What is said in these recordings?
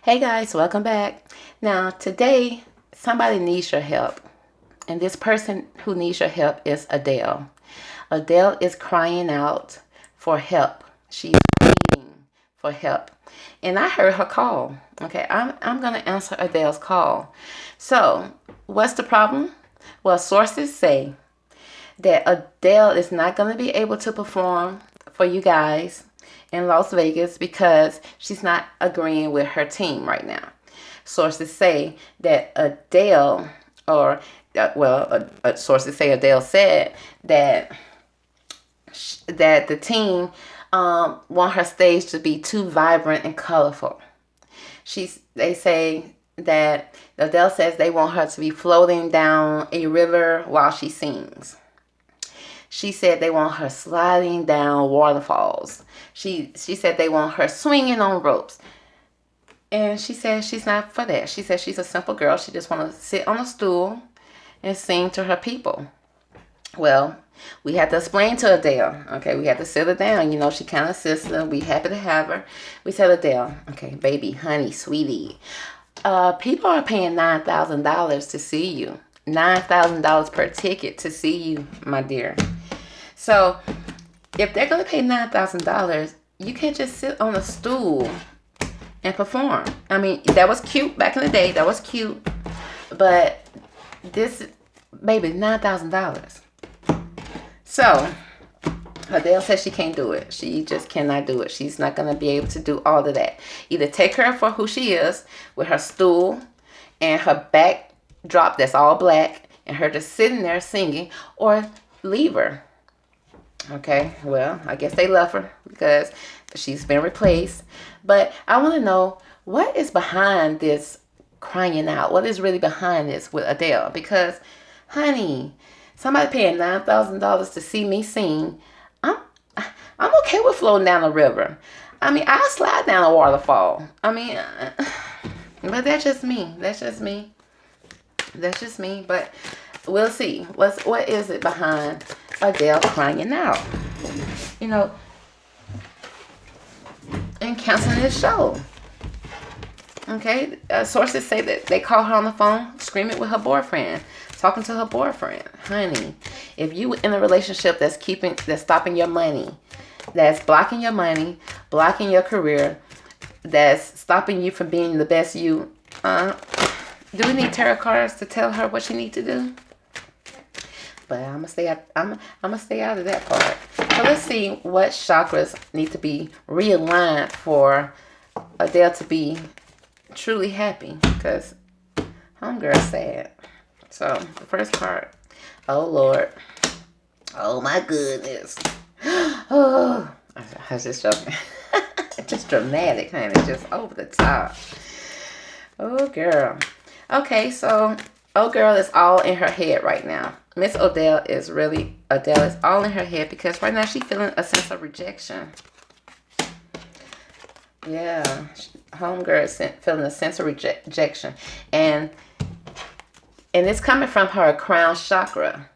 Hey guys, welcome back. Now, today, somebody needs your help. And this person who needs your help is Adele. Adele is crying out for help. She's pleading for help. And I heard her call. Okay, I'm going to answer Adele's call. So, what's the problem? Well, sources say that Adele is not going to be able to perform for you guys in Las Vegas because she's not agreeing with her team right now. Sources say that Adele, or sources say Adele said that the team want her stage to be too vibrant and colorful. They say that Adele says they want her to be floating down a river while she sings. She said they want her sliding down waterfalls. She said they want her swinging on ropes. And she said she's not for that. She said she's a simple girl. She just want to sit on a stool and sing to her people. Well, we had to explain to Adele. Okay, we had to sit her down. You know, she kind of sister. We happy to have her. We said, Adele, okay, baby, honey, sweetie, people are paying $9,000 to see you. $9,000 per ticket to see you, my dear. So, if they're going to pay $9,000, you can't just sit on a stool and perform. I mean, that was cute back in the day. That was cute. But this, baby, $9,000. So, Adele says she can't do it. She just cannot do it. She's not going to be able to do all of that. Either take her for who she is with her stool and her backdrop that's all black and her just sitting there singing, or leave her. Okay, well, I guess they love her because she's been replaced. But I want to know what is behind this crying out. What is really behind this with Adele? Because, honey, somebody paying $9,000 to see me sing. I'm okay with floating down a river. I mean, I'll slide down a waterfall. I mean, but that's just me. That's just me. That's just me. But we'll see. What is it behind Adele crying out? You know, and canceling this show. Okay, sources say that they call her on the phone, screaming with her boyfriend, talking to her boyfriend. Honey, if you in a relationship that's stopping your money, that's blocking your money, blocking your career, that's stopping you from being the best you, do we need tarot cards to tell her what she needs to do? But I'm gonna stay out of that part. So let's see what chakras need to be realigned for Adele to be truly happy, because homegirl's sad. So the first part, oh Lord, oh my goodness, oh, I was just joking. Just dramatic, honey, just over the top. Oh girl. Okay, so oh girl is all in her head right now. Miss Adele is all in her head because right now she's feeling a sense of rejection. Yeah, homegirl is feeling a sense of rejection, and it's coming from her crown chakra,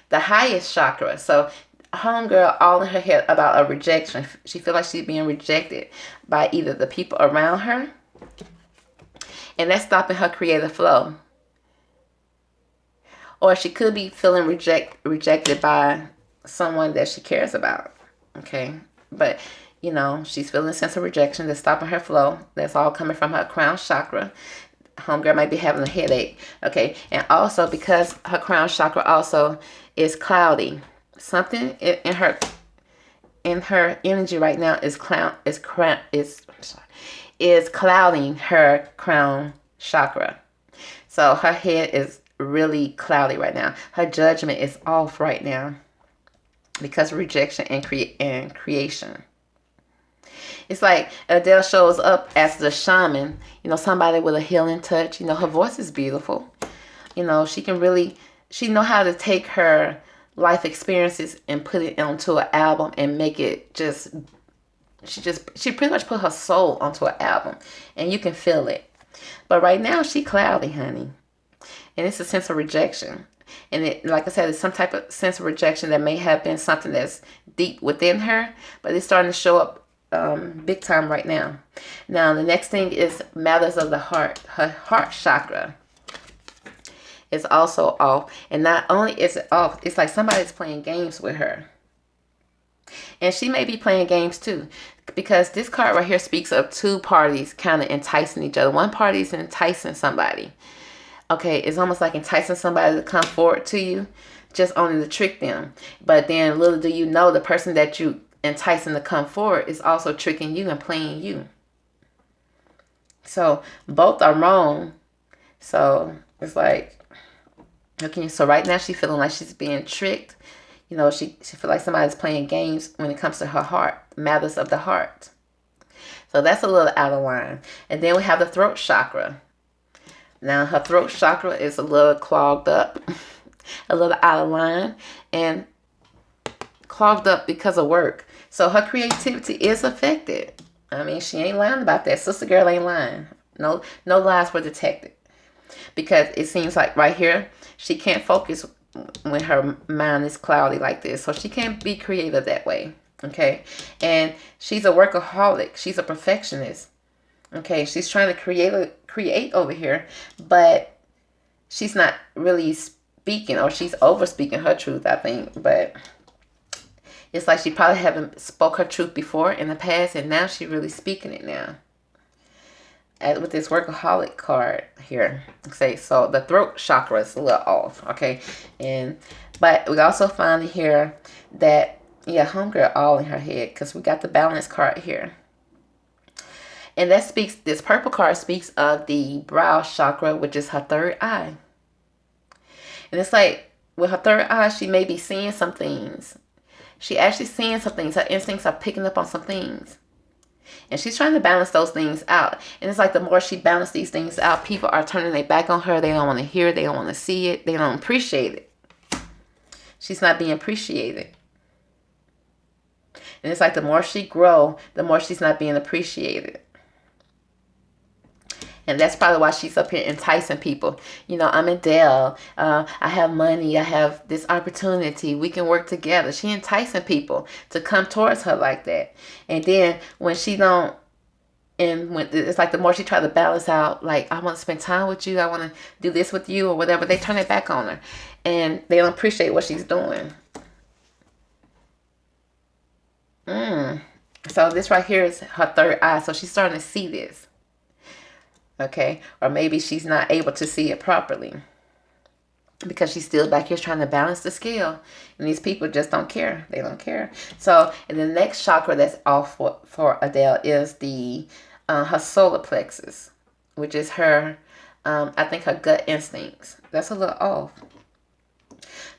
the highest chakra. So homegirl all in her head about a rejection. She feels like she's being rejected by either the people around her, and that's stopping her creative flow. Or she could be feeling rejected by someone that she cares about. Okay, but you know, she's feeling a sense of rejection that's stopping her flow. That's all coming from her crown chakra. Homegirl might be having a headache. Okay, and also because her crown chakra also is cloudy. Something in her energy right now is clouding her crown chakra. So her head is really cloudy right now. Her judgment is off right now because of rejection and creation. It's like Adele shows up as the shaman, you know, somebody with a healing touch. You know, her voice is beautiful. You know, she know how to take her life experiences and put it onto an album and make it she pretty much put her soul onto an album and you can feel it. But right now she cloudy, honey. And it's a sense of rejection. And it, like I said, it's some type of sense of rejection that may have been something that's deep within her, but it's starting to show up big time right now. Now, the next thing is matters of the heart. Her heart chakra is also off. And not only is it off, it's like somebody's playing games with her. And she may be playing games too. Because this card right here speaks of two parties kind of enticing each other. One party is enticing somebody. Okay, it's almost like enticing somebody to come forward to you, just only to trick them. But then little do you know, the person that you enticing to come forward is also tricking you and playing you. So both are wrong. So it's like, okay, so right now she's feeling like she's being tricked. You know, she feels like somebody's playing games when it comes to her heart, matters of the heart. So that's a little out of line. And then we have the throat chakra. Now her throat chakra is a little clogged up, a little out of line, and clogged up because of work. So her creativity is affected. I mean, she ain't lying about that. Sister girl ain't lying. No lies were detected. Because it seems like right here, she can't focus when her mind is cloudy like this. So she can't be creative that way. Okay. And she's a workaholic. She's a perfectionist. Okay. She's trying to create over here, but she's not really speaking, or she's over speaking her truth, I think. But it's like she probably haven't spoke her truth before in the past, and now she's really speaking it now. With this workaholic card here. Okay, so the throat chakra is a little off. Okay, but we also find here that, yeah, homegirl all in her head, because we got the balance card here. And that speaks, this purple card speaks of the brow chakra, which is her third eye. And it's like, with her third eye, she may be seeing some things. She actually seeing some things. Her instincts are picking up on some things. And she's trying to balance those things out. And it's like the more she balances these things out, people are turning their back on her. They don't want to hear it. They don't want to see it. They don't appreciate it. She's not being appreciated. And it's like the more she grows, the more she's not being appreciated. And that's probably why she's up here enticing people. You know, I'm Adele. I have money. I have this opportunity. We can work together. She enticing people to come towards her like that. And then when she don't, and when it's like the more she try to balance out, like, I want to spend time with you. I want to do this with you or whatever. They turn it back on her. And they don't appreciate what she's doing. So this right here is her third eye. So she's starting to see this. Okay, or maybe she's not able to see it properly because she's still back here trying to balance the scale, and these people just don't care. They don't care. So, and the next chakra that's off for Adele is the her solar plexus, which is her, I think her gut instincts. That's a little off.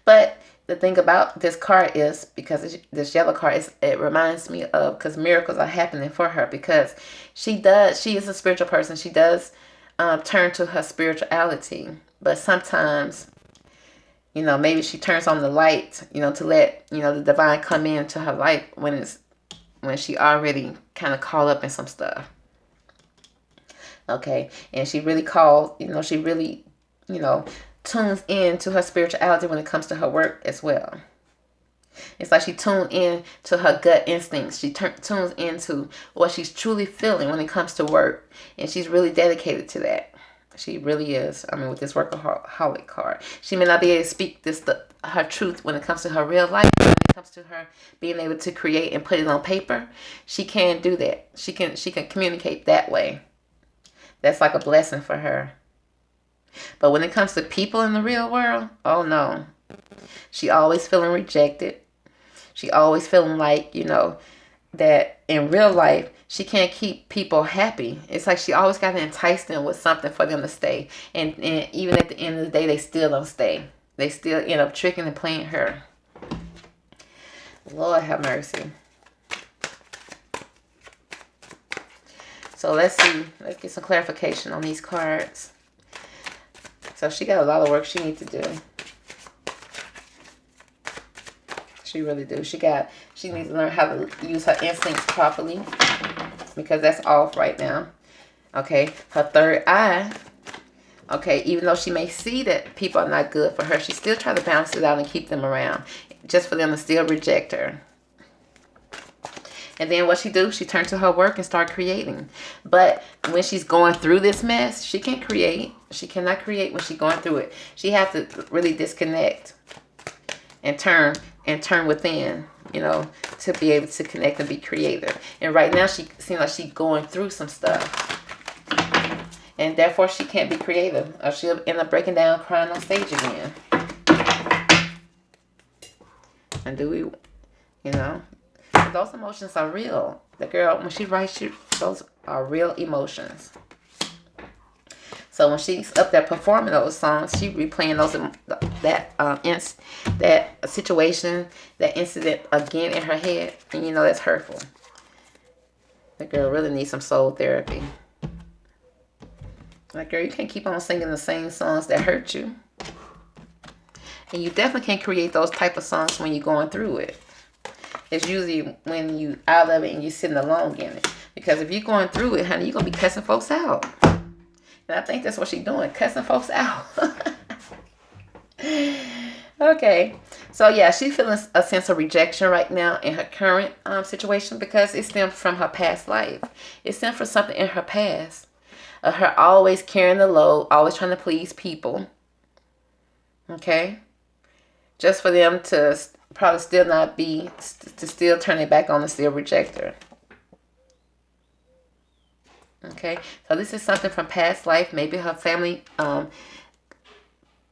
But the thing about this card is, because this yellow card is, it reminds me of, because miracles are happening for her, because she is a spiritual person. She does turn to her spirituality, but sometimes, you know, maybe she turns on the light, you know, to let, you know, the divine come into her life when she already kind of caught up in some stuff. Okay, and she really tunes in to her spirituality when it comes to her work as well. It's like she tuned in to her gut instincts. She tunes into what she's truly feeling when it comes to work. And she's really dedicated to that. She really is. I mean, with this workaholic card. She may not be able to speak her truth when it comes to her real life. But when it comes to her being able to create and put it on paper, she can do that. She can communicate that way. That's like a blessing for her. But when it comes to people in the real world, oh no. She always feeling rejected. She always feeling like, you know, that in real life, she can't keep people happy. It's like she always got to entice them with something for them to stay. And even at the end of the day, they still don't stay. They still end up tricking and playing her. Lord have mercy. So let's see. Let's get some clarification on these cards. So she got a lot of work she needs to do. She really do. She needs to learn how to use her instincts properly, because that's off right now. Okay, her third eye. Okay, even though she may see that people are not good for her, she still try to balance it out and keep them around, just for them to still reject her. And then what she do? She turned to her work and start creating. But when she's going through this mess, she can't create. She cannot create when she's going through it. She has to really disconnect and turn within, you know, to be able to connect and be creative. And right now she seems like she's going through some stuff. And therefore she can't be creative, or she'll end up breaking down, crying on stage again. And do we, you know, those emotions are real. The girl, when she writes, those are real emotions. So when she's up there performing those songs, she replaying that situation, that incident again in her head, and you know that's hurtful. The girl really needs some soul therapy. Like, girl, you can't keep on singing the same songs that hurt you. And you definitely can't create those type of songs when you're going through it. It's usually when you out of it and you're sitting alone in it. Because if you're going through it, honey, you're going to be cussing folks out. And I think that's what she's doing, cussing folks out. Okay. So, yeah, she's feeling a sense of rejection right now in her current situation because it stems from her past life. It stems from something in her past. Her always carrying the load, always trying to please people. Okay? Just for them to probably still not be, to still turn it back on and still reject her. Okay? So this is something from past life. Maybe her family,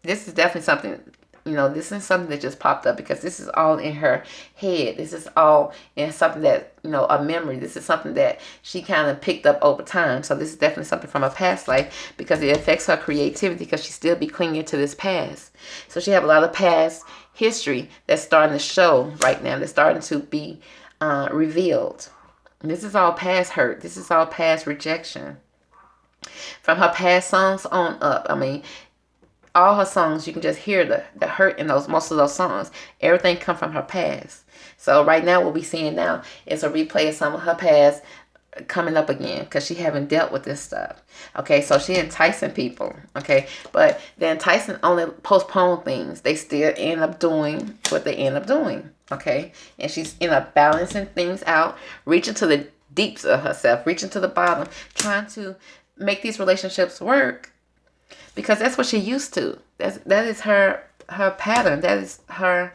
this is definitely something, you know, this is something that just popped up because this is all in her head. This is all in something that, you know, a memory. This is something that she kind of picked up over time. So this is definitely something from a past life because it affects her creativity because she still be clinging to this past. So she have a lot of past history that's starting to show right now. That's starting to be revealed. And this is all past hurt. This is all past rejection. From her past songs on up. I mean, all her songs, you can just hear the hurt in most of those songs. Everything come from her past. So right now, what we're seeing now is a replay of some of her past coming up again because she haven't dealt with this stuff. Okay, so she enticing people. Okay, but the enticing only postpone things. They still end up doing what they end up doing. Okay, and she's end up balancing things out, reaching to the deeps of herself, reaching to the bottom, trying to make these relationships work. Because that's what she used to. That is her pattern. That is her.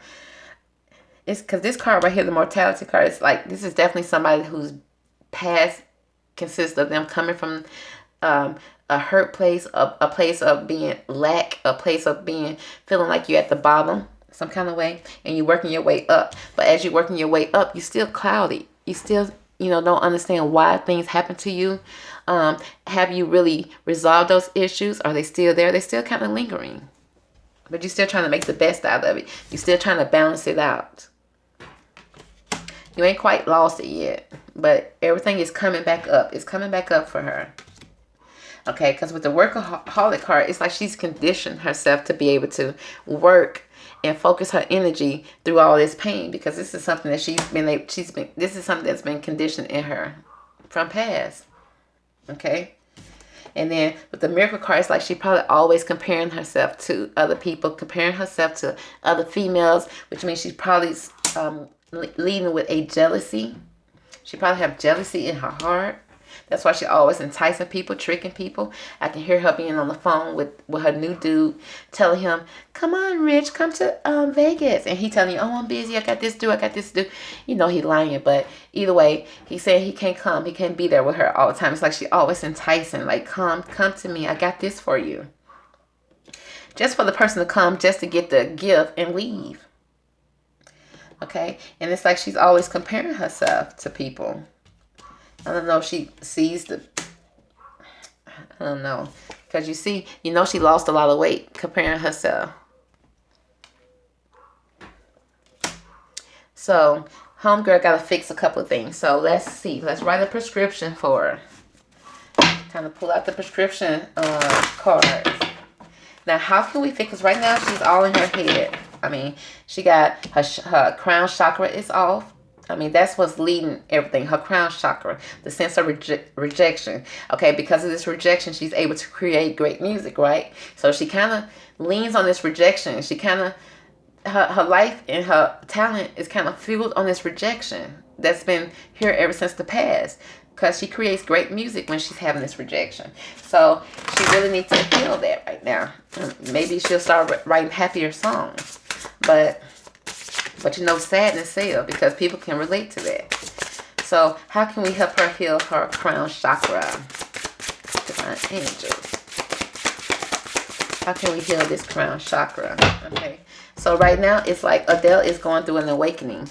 It's because this card right here, the mortality card, it's like this is definitely somebody whose past consists of them coming from a hurt place, a place of being lack, a place of being feeling like you're at the bottom some kind of way, and you're working your way up. But as you're working your way up, you're still cloudy. You still, you know, don't understand why things happen to you. Have you really resolved those issues? Are they still there? They're still kind of lingering. But you're still trying to make the best out of it. You're still trying to balance it out. You ain't quite lost it yet. But everything is coming back up. It's coming back up for her. Okay, because with the workaholic card, it's like she's conditioned herself to be able to work and focus her energy through all this pain. Because this is something that this is something that's been conditioned in her from past. Okay, and then with the miracle card, it's like she probably always comparing herself to other people, comparing herself to other females, which means she's probably leading with a jealousy. She probably have jealousy in her heart. That's why she always enticing people, tricking people. I can hear her being on the phone with her new dude, telling him, "Come on, Rich, come to Vegas." And he telling you, "Oh, I'm busy. I got this to do." You know he lying, but either way, he's saying he can't come. He can't be there with her all the time. It's like she always enticing, like, come to me. I got this for you. Just for the person to come, just to get the gift and leave. Okay? And it's like she's always comparing herself to people. I don't know if she sees I don't know. Because you know she lost a lot of weight comparing herself. So, homegirl got to fix a couple of things. So, let's see. Let's write a prescription for her. Time to pull out the prescription cards. Now, how can we fix? Because right now, she's all in her head. I mean, she got her crown chakra is off. I mean, that's what's leading everything. Her crown chakra, the sense of rejection. Okay, because of this rejection, she's able to create great music, right? So she kind of leans on this rejection. She kind of, her life and her talent is kind of fueled on this rejection. that's been here ever since the past, because she creates great music when she's having this rejection. So she really needs to heal that right now. Maybe she'll start writing happier songs. But you know, sadness sells, because people can relate to that. So how can we help her heal her crown chakra? Divine angels. How can we heal this crown chakra? Okay. So right now it's like Adele is going through an awakening.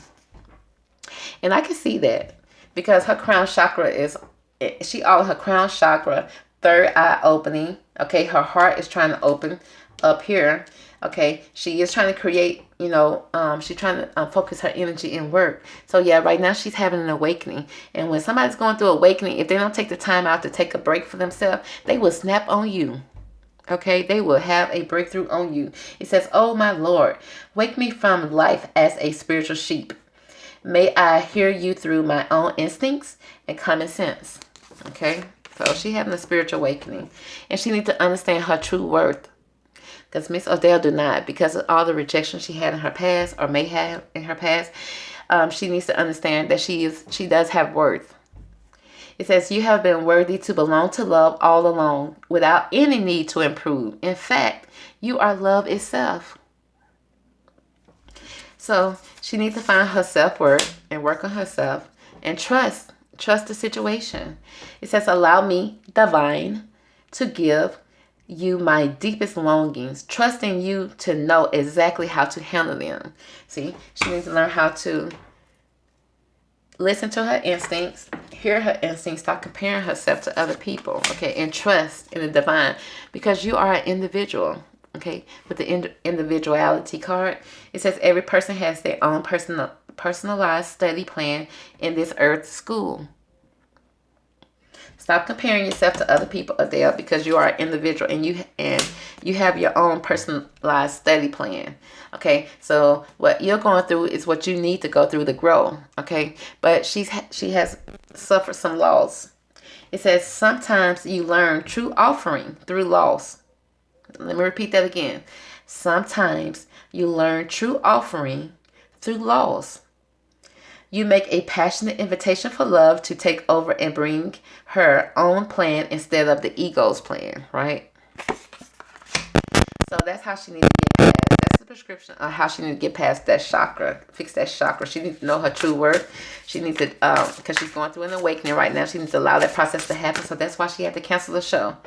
And I can see that, because her crown chakra is, her crown chakra, third eye opening. Okay. Her heart is trying to open up here. Okay. She is trying to create, you know, she's trying to focus her energy in work. So yeah, right now she's having an awakening. And when somebody's going through awakening, if they don't take the time out to take a break for themselves, they will snap on you. Okay, they will have a breakthrough on you. It says, oh my Lord, wake me from life as a spiritual sheep. May I hear you through my own instincts and common sense. Okay, so she having a spiritual awakening. And she needs to understand her true worth. Because Miss Adele do not, because of all the rejection she had in her past, or may have in her past. She needs to understand that she does have worth. It says, you have been worthy to belong to love all along without any need to improve. In fact, you are love itself. So she needs to find her self-worth and work on herself and trust the situation. It says, allow me, divine, to give you my deepest longings, trusting you to know exactly how to handle them. See, she needs to learn how to listen to her instincts, hear her instincts, stop comparing herself to other people, okay, and trust in the divine, because you are an individual, okay. With the individuality card, it says every person has their own personalized study plan in this earth school. Stop comparing yourself to other people, Adele, because you are an individual and you have your own personalized study plan. Okay, so what you're going through is what you need to go through to grow. Okay, but she has suffered some loss. It says sometimes you learn true offering through loss. Let me repeat that again. Sometimes you learn true offering through loss. You make a passionate invitation for love to take over and bring her own plan instead of the ego's plan, right? So that's how she needs to get past. That's the prescription of how she needs to get past that chakra, fix that chakra. She needs to know her true worth. She needs to, because she's going through an awakening right now, she needs to allow that process to happen. So that's why she had to cancel the show.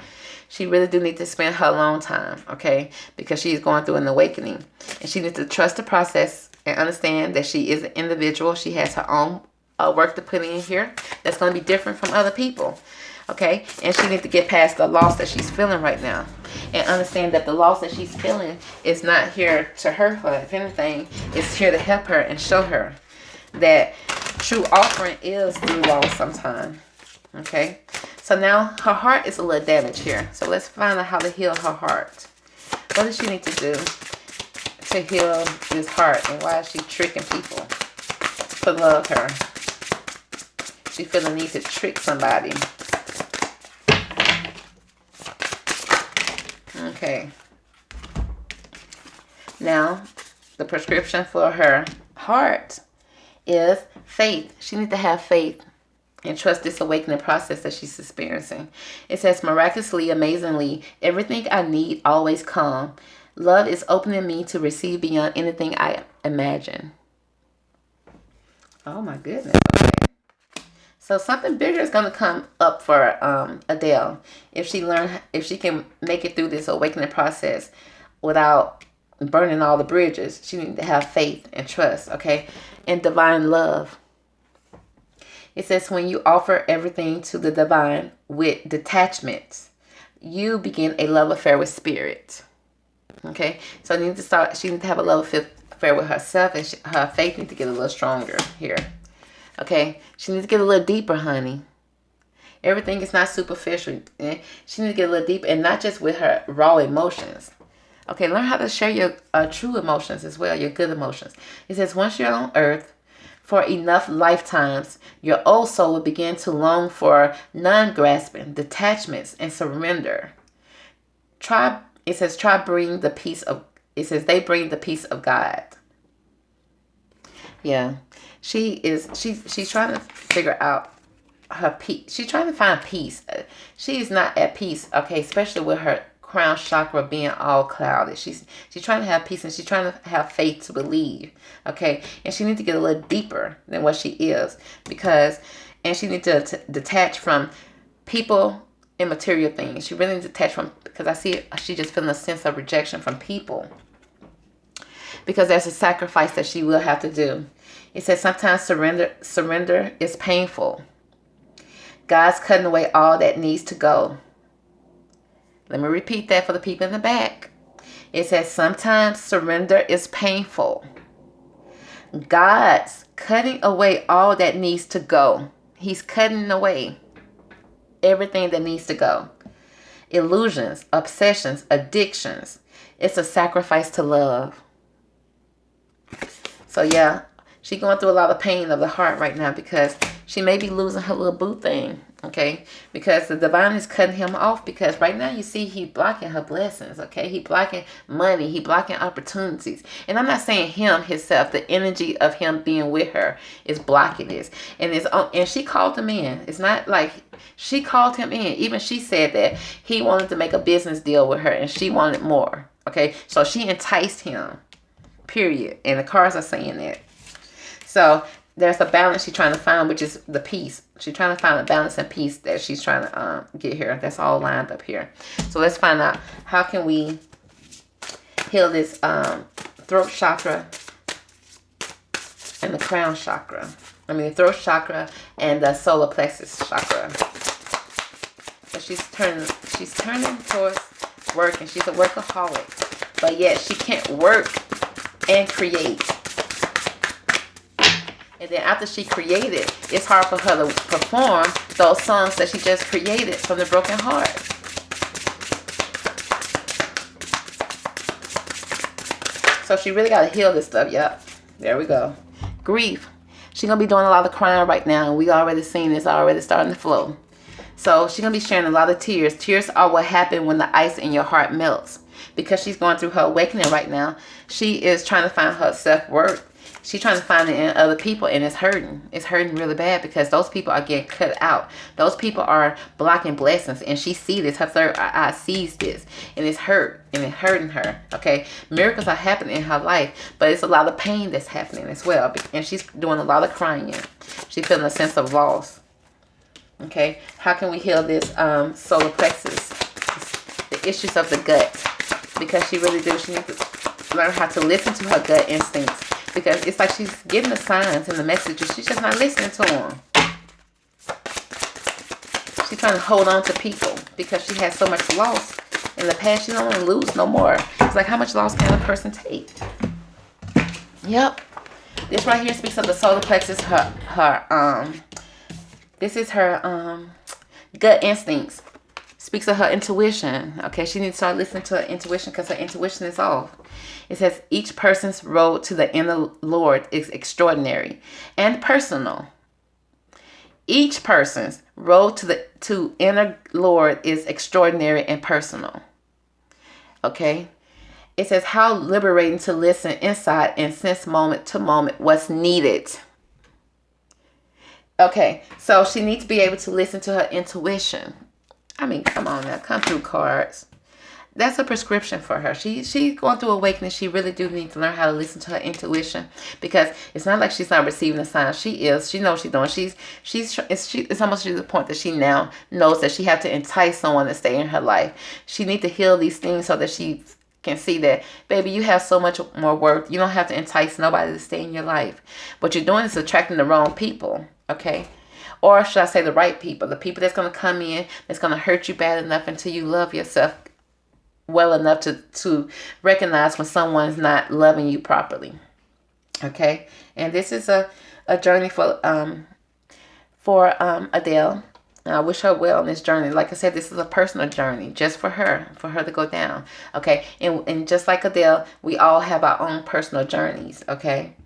She really do need to spend her alone time, okay? Because she's going through an awakening. And she needs to trust the process and understand that she is an individual. She has her own work to put in here that's going to be different from other people, okay? And she needs to get past the loss that she's feeling right now and understand that the loss that she's feeling is not here to hurt her. If anything, it's here to help her and show her that true offering is through loss sometimes, okay? So now her heart is a little damaged here. So let's find out how to heal her heart. What does she need to do to heal this heart, and why is she tricking people to love her? She feels the need to trick somebody. Okay. Now, the prescription for her heart is faith. She needs to have faith and trust this awakening process that she's experiencing. It says, miraculously, amazingly, everything I need always comes. Love is opening me to receive beyond anything I imagine. Oh my goodness. Okay. So something bigger is going to come up for Adele if she can make it through this awakening process without burning all the bridges. She needs to have faith and trust, okay? And divine love. It says when you offer everything to the divine with detachment, you begin a love affair with spirit. Okay, so she needs to have a love affair with herself, and her faith needs to get a little stronger here. Okay, she needs to get a little deeper, honey. Everything is not superficial. She needs to get a little deeper, and not just with her raw emotions. Okay, learn how to share your true emotions as well, your good emotions. It says once you're on earth for enough lifetimes, your old soul will begin to long for non-grasping, detachments, and surrender. They bring the peace of God. Yeah. She's trying to figure out her peace. She's trying to find peace. She's not at peace, okay, especially with her crown chakra being all clouded. She's trying to have peace, and she's trying to have faith to believe, okay? And she needs to get a little deeper than what she is, and she needs to detach from people and material things. She really needs to detach from, because I see she just feeling a sense of rejection from people, because there's a sacrifice that she will have to do. It says sometimes surrender is painful. God's cutting away all that needs to go. Let me repeat that for the people in the back. It says sometimes surrender is painful. God's cutting away all that needs to go. He's cutting away everything that needs to go. Illusions, obsessions, addictions. It's a sacrifice to love. So yeah, she's going through a lot of pain of the heart right now, because she may be losing her little boo thing, okay? Because the divine is cutting him off, because right now you see he blocking her blessings, okay? He blocking money. He blocking opportunities. And I'm not saying him himself. The energy of him being with her is blocking this. And she called him in. It's not like she called him in. Even she said that he wanted to make a business deal with her, and she wanted more, okay? So she enticed him, period. And the cards are saying that. So there's a balance she's trying to find, which is the peace. She's trying to find a balance and peace that she's trying to get here. That's all lined up here. So let's find out, how can we heal this throat chakra and the crown chakra. The throat chakra and the solar plexus chakra. So she's turning towards work, and she's a workaholic, but yet she can't work and create. And then after she created, it's hard for her to perform those songs that she just created from the broken heart. So she really got to heal this stuff. Yep. There we go. Grief. She's going to be doing a lot of crying right now. And we already seen this already starting to flow. So she's going to be sharing a lot of tears. Tears are what happen when the ice in your heart melts. Because she's going through her awakening right now. She is trying to find her self-worth. She's trying to find it in other people, and it's hurting. It's hurting really bad, because those people are getting cut out. Those people are blocking blessings, and she sees this. Her third eye sees this, and it's hurt, and it's hurting her, okay? Miracles are happening in her life, but it's a lot of pain that's happening as well, and she's doing a lot of crying. She's feeling a sense of loss, okay? How can we heal this solar plexus, the issues of the gut? Because she really do. She needs to learn how to listen to her gut instincts. Because it's like she's getting the signs and the messages. She's just not listening to them. She's trying to hold on to people because she has so much loss in the past. She don't want to lose no more. It's like, how much loss can a person take? Yep. This right here speaks of the solar plexus. This is her gut instincts. Speaks of her intuition. Okay, she needs to start listening to her intuition, because her intuition is off. It says each person's road to the inner Lord is extraordinary and personal. Each person's road to inner Lord is extraordinary and personal. Okay? It says how liberating to listen inside and sense moment to moment what's needed. Okay, so she needs to be able to listen to her intuition. Come on now, come through, cards. That's a prescription for her. She's going through awakening. She really do need to learn how to listen to her intuition, because it's not like she's not receiving the signs. She is. She knows she's doing. It's almost to the point that she now knows that she have to entice someone to stay in her life. She need to heal these things so that she can see that, baby, you have so much more worth. You don't have to entice nobody to stay in your life. What you're doing is attracting the wrong people. Okay. Or should I say the right people? The people that's going to come in, that's going to hurt you bad enough until you love yourself well enough to recognize when someone's not loving you properly. Okay? And this is a journey for Adele. And I wish her well on this journey. Like I said, this is a personal journey just for her to go down. Okay? And just like Adele, we all have our own personal journeys. Okay?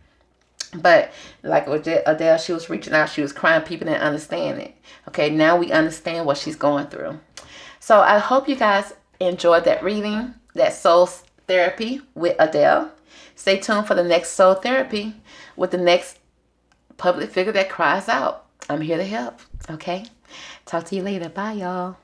But like Adele, she was reaching out, she was crying, people didn't understand it. Okay, now we understand what she's going through. So I hope you guys enjoyed that reading, that soul therapy with Adele. Stay tuned for the next soul therapy with the next public figure that cries out. I'm here to help. Okay? Talk to you later. Bye, y'all.